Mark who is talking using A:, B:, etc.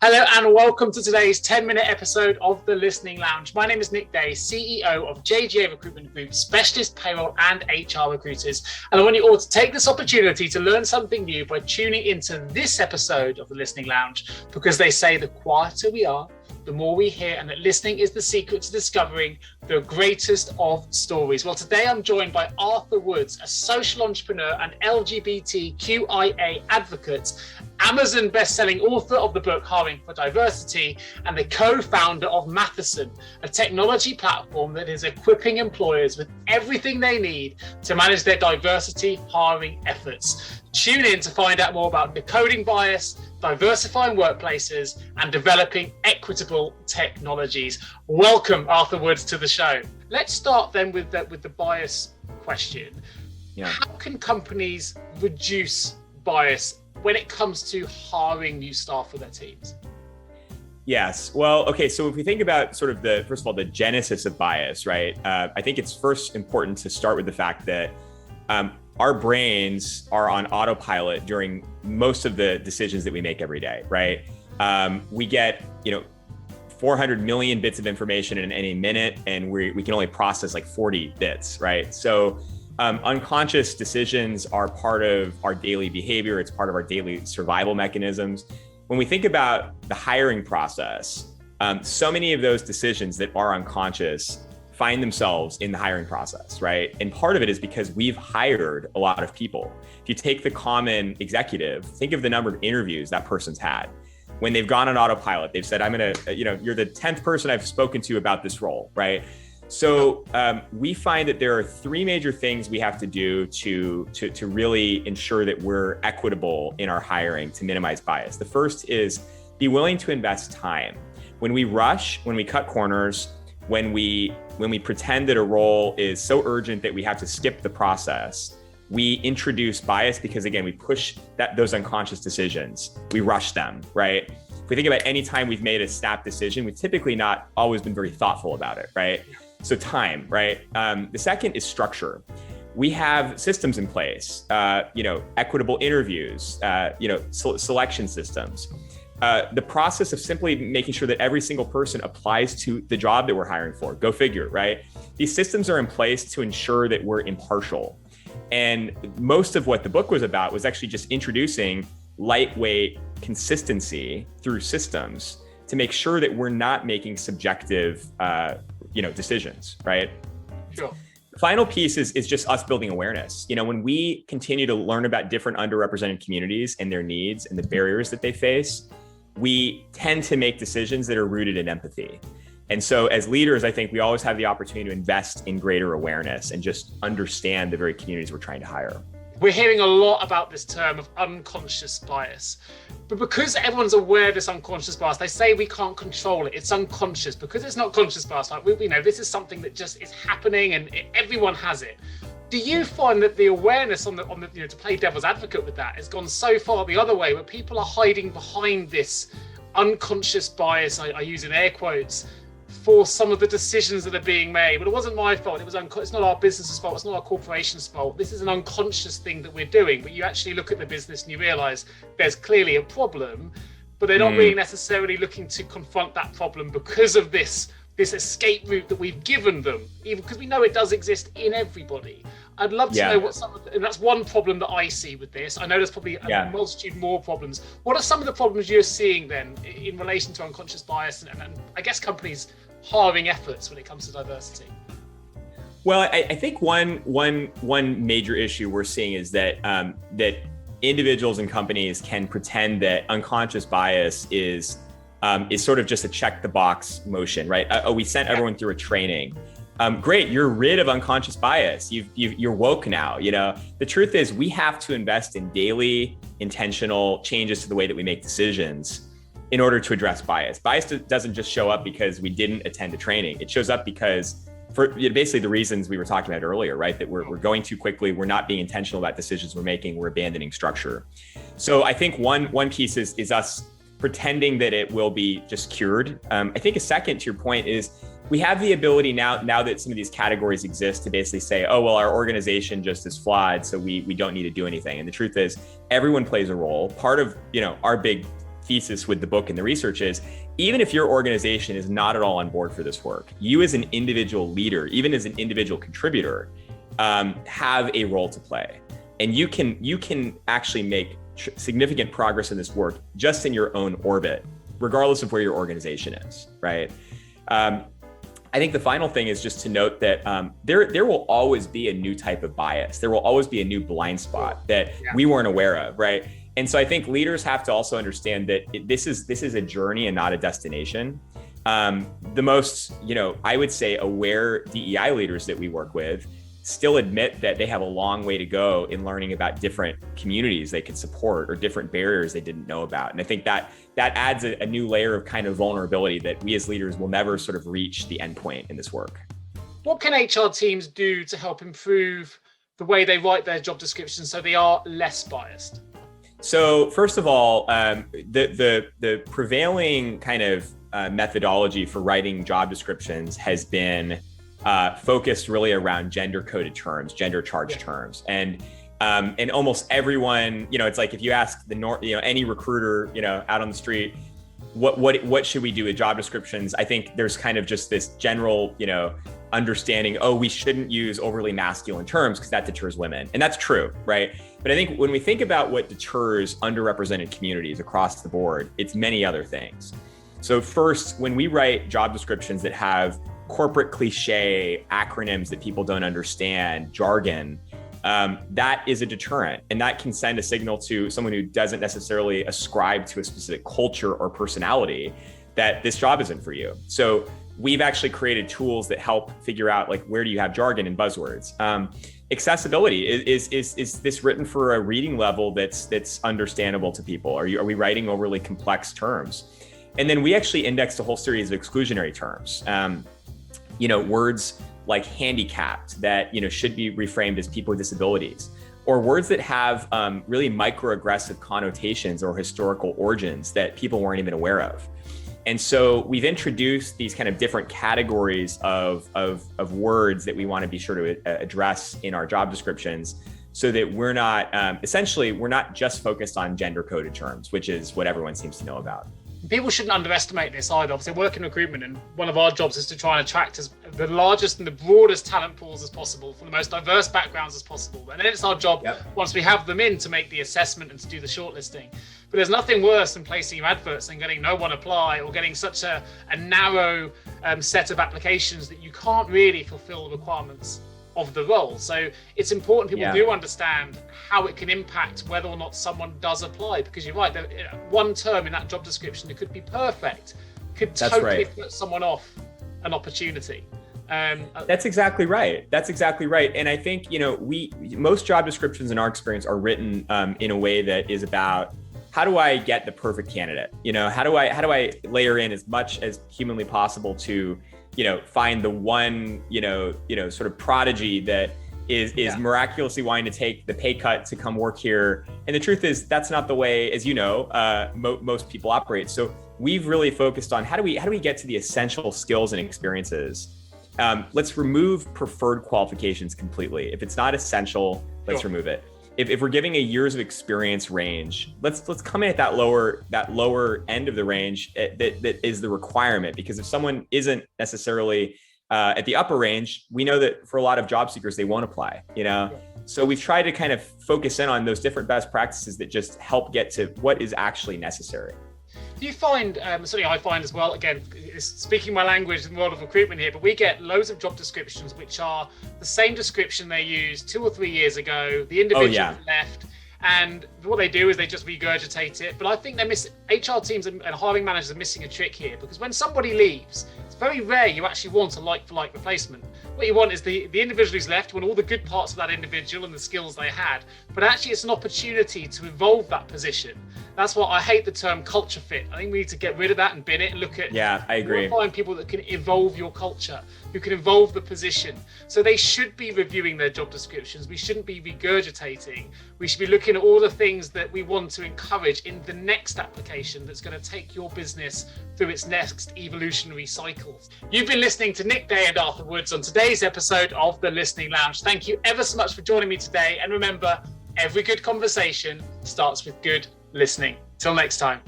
A: Hello and welcome to today's 10-minute episode of The Listening Lounge. My name is Nick Day, CEO of JGA Recruitment Group, specialist payroll and HR recruiters. And I want you all to take this opportunity to learn something new by tuning into this episode of The Listening Lounge, because they say the quieter we are, the more we hear, and that listening is the secret to discovering the greatest of stories. Well, today I'm joined by Arthur Woods, a social entrepreneur and LGBTQIA advocate, Amazon best-selling author of the book Hiring for Diversity, and the co-founder of Matheson, a technology platform that is equipping employers with everything they need to manage their diversity hiring efforts. Tune in to find out more about decoding bias, diversifying workplaces, and developing equitable technologies. Welcome, Arthur Woods, to the show. Let's start then with the bias question. Yeah. How can companies reduce bias when it comes to hiring new staff for their teams?
B: Yes. Well, okay. So if we think about sort of first of all, the genesis of bias, right? I think it's first important to start with the fact that our brains are on autopilot during most of the decisions that we make every day, right? We get, 400 million bits of information in any minute, and we can only process like 40 bits, right? So unconscious decisions are part of our daily behavior. It's part of our daily survival mechanisms. When we think about the hiring process, so many of those decisions that are unconscious find themselves in the hiring process, right? And part of it is because we've hired a lot of people. If you take the common executive, think of the number of interviews that person's had. When they've gone on autopilot, they've said, you're the 10th person I've spoken to about this role, right? So we find that there are three major things we have to do to really ensure that we're equitable in our hiring to minimize bias. The first is be willing to invest time. When we rush, when we cut corners, when we pretend that a role is so urgent that we have to skip the process, we introduce bias because, again, we push those unconscious decisions. We rush them, right? If we think about any time we've made a snap decision, we've typically not always been very thoughtful about it, right? So time, right? The second is structure. We have systems in place, equitable interviews, selection systems. The process of simply making sure that every single person applies to the job that we're hiring for. Go figure, right? These systems are in place to ensure that we're impartial. And most of what the book was about was actually just introducing lightweight consistency through systems to make sure that we're not making subjective, decisions, right?
A: Sure.
B: The final piece is just us building awareness. When we continue to learn about different underrepresented communities and their needs and the barriers that they face, we tend to make decisions that are rooted in empathy. And so as leaders, I think we always have the opportunity to invest in greater awareness and just understand the very communities we're trying to hire.
A: We're hearing a lot about this term of unconscious bias, but because everyone's aware of this unconscious bias, they say we can't control it. It's unconscious. Because it's not conscious bias, like we know this is something that just is happening and everyone has it. Do you find that the awareness on the to play devil's advocate with that has gone so far the other way, where people are hiding behind this unconscious bias, I use in air quotes, for some of the decisions that are being made? But it wasn't my fault. It's not our business's fault. It's not our corporation's fault. This is an unconscious thing that we're doing. But you actually look at the business and you realize there's clearly a problem, but they're not really necessarily looking to confront that problem because of this escape route that we've given them, even because we know it does exist in everybody. I'd love to know and that's one problem that I see with this. I know there's probably a multitude more problems. What are some of the problems you're seeing then in relation to unconscious bias and I guess companies hiring efforts when it comes to diversity?
B: Well, I think one major issue we're seeing is that that individuals and companies can pretend that unconscious bias is sort of just a check the box motion, right? We sent everyone through a training. Great, you're rid of unconscious bias. You're woke now. The truth is we have to invest in daily intentional changes to the way that we make decisions in order to address bias. Bias doesn't just show up because we didn't attend a training. It shows up because for basically the reasons we were talking about earlier, right? That we're going too quickly. We're not being intentional about decisions we're making. We're abandoning structure. So I think one piece is us pretending that it will be just cured. I think a second to your point is we have the ability now that some of these categories exist to basically say, oh, well, our organization just is flawed, so we don't need to do anything. And the truth is everyone plays a role. Part of, our big thesis with the book and the research is, even if your organization is not at all on board for this work, you as an individual leader, even as an individual contributor, have a role to play. And you can actually make significant progress in this work just in your own orbit, regardless of where your organization is, right? I think the final thing is just to note that there will always be a new type of bias. There will always be a new blind spot that we weren't aware of, right? And so I think leaders have to also understand that this is a journey and not a destination. The most, I would say, aware DEI leaders that we work with still admit that they have a long way to go in learning about different communities they can support or different barriers they didn't know about. And I think that adds a new layer of kind of vulnerability that we as leaders will never sort of reach the endpoint in this work.
A: What can HR teams do to help improve the way they write their job descriptions so they are less biased?
B: So first of all, the prevailing kind of methodology for writing job descriptions has been focused really around gender-coded terms, gender-charged terms, and almost everyone, it's like if you ask any recruiter, out on the street, what should we do with job descriptions? I think there's kind of just this general, understanding, we shouldn't use overly masculine terms because that deters women, and that's true, right? But I think when we think about what deters underrepresented communities across the board, it's many other things. So first, when we write job descriptions that have corporate cliche acronyms that people don't understand, jargon, that is a deterrent. And that can send a signal to someone who doesn't necessarily ascribe to a specific culture or personality that this job isn't for you. So we've actually created tools that help figure out, like, where do you have jargon and buzzwords? Accessibility, is this written for a reading level that's understandable to people? Are we writing overly complex terms? And then we actually indexed a whole series of exclusionary terms. Words like handicapped that, should be reframed as people with disabilities, or words that have really microaggressive connotations or historical origins that people weren't even aware of. And so we've introduced these kind of different categories of words that we want to be sure to address in our job descriptions, so that we're not, we're not just focused on gender-coded terms, which is what everyone seems to know about.
A: People shouldn't underestimate this either. Obviously, I work in recruitment, and one of our jobs is to try and attract the largest and the broadest talent pools as possible, from the most diverse backgrounds as possible. And then it's our job, once we have them in, to make the assessment and to do the shortlisting. But there's nothing worse than placing your adverts and getting no one apply, or getting such a narrow set of applications that you can't really fulfill the requirements of the role. So it's important people do understand how it can impact whether or not someone does apply, because you're right, one term in that job description that could be perfect could totally put someone off an opportunity.
B: That's exactly right. And I think, most job descriptions in our experience are written in a way that is about, how do I get the perfect candidate? How do I layer in as much as humanly possible to find the one, sort of prodigy that is miraculously wanting to take the pay cut to come work here. And the truth is, that's not the way, as most people operate. So we've really focused on how do we get to the essential skills and experiences. Let's remove preferred qualifications completely. If it's not essential, let's remove it. If we're giving a years of experience range, let's come in at that lower end of the range that is the requirement. Because if someone isn't necessarily at the upper range, we know that for a lot of job seekers, they won't apply. So we've tried to kind of focus in on those different best practices that just help get to what is actually necessary.
A: Do you find, something I find as well, again, speaking my language in the world of recruitment here, but we get loads of job descriptions which are the same description they used 2 or 3 years ago, the individual left, and what they do is they just regurgitate it. But I think HR teams and hiring managers are missing a trick here, because when somebody leaves, it's very rare you actually want a like-for-like replacement. What you want is the individual who's left, you want all the good parts of that individual and the skills they had, but actually it's an opportunity to evolve that position. That's why I hate the term culture fit. I think we need to get rid of that and bin it and look at,
B: I agree.
A: Find people that can evolve your culture, who can evolve the position. So they should be reviewing their job descriptions. We shouldn't be regurgitating. We should be looking at all the things that we want to encourage in the next application that's going to take your business through its next evolutionary cycle. You've been listening to Nick Day and Arthur Woods on today's episode of The Listening Lounge. Thank you ever so much for joining me today. And remember, every good conversation starts with good listening. Till next time.